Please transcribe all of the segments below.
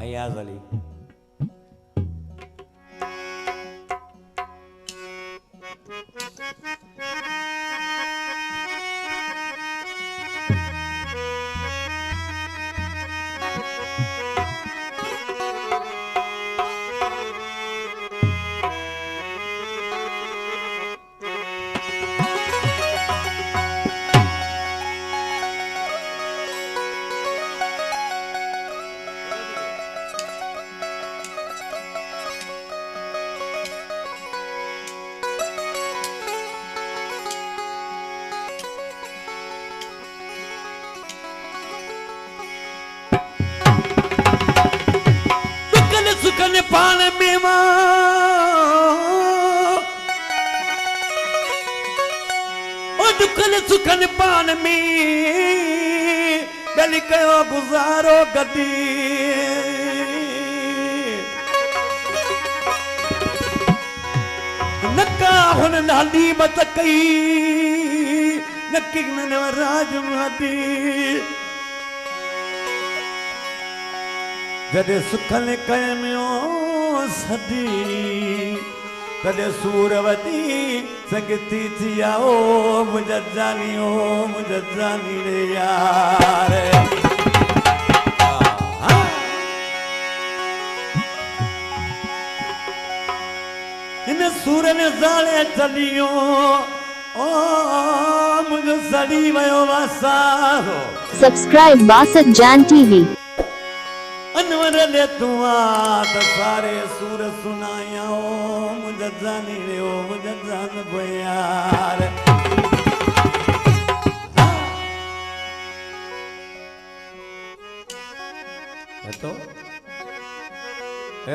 अयाज अली सुकन पान में दुकन सुकन पान में गली कयो गुजारो गदी नका हुन नाली मत कई नकी न राज मादी जॾहिं सुखल कयमियो सदी तॾहिं सूर वधी संगती थी आओ मुंहिंजा जानी रे यार हिन सूर ने ज़ाले चलियो ओ मुंहिंजो सड़ी वियो वासारो सब्सक्राइब बासत जान टीवी अनवर ले तुआ त सारे सूर सुनाया ओ मुझे जानी रे ओ मुझे जान यार तो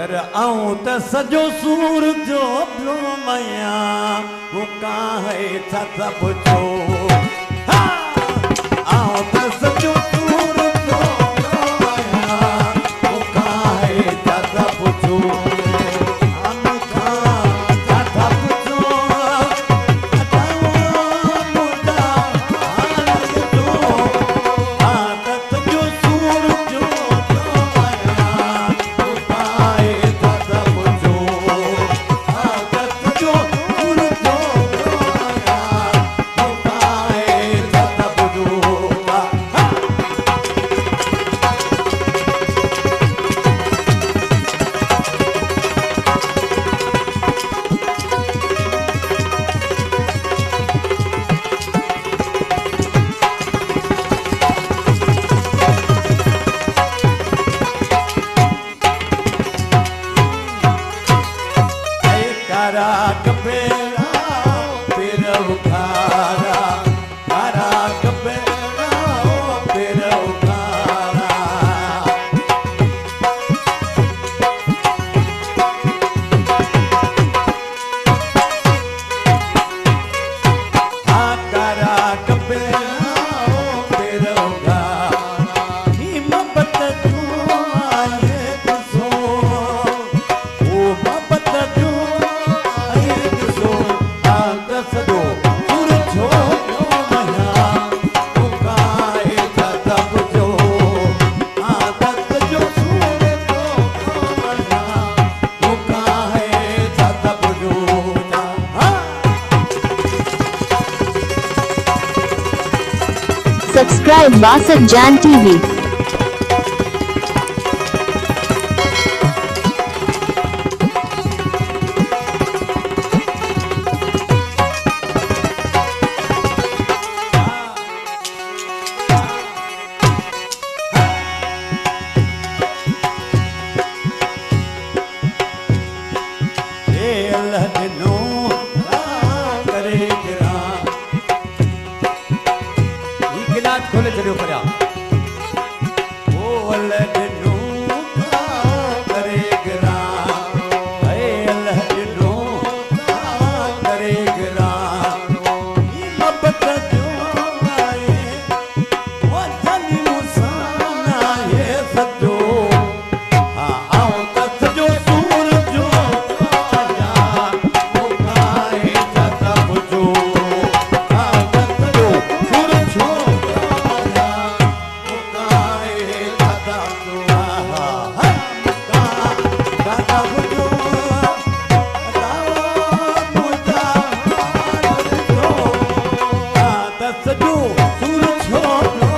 अरे आऊं त सजो सूर जो पियो मया वो का है छा पुछो आऊं त सजो सूर जो सब्सक्राइब बासत जान टीवी खोले चलियो पड़ा ओ अल्लाह दिनो करे गिरा ए अल्लाह दिनो करे गिरा मोहब्बत जो आए वो जानी मुसाना ये सजो हां आओ तस जो सूर जो आया वो काए जाता बुझो हां तस जो सूर जो सूर छोकरो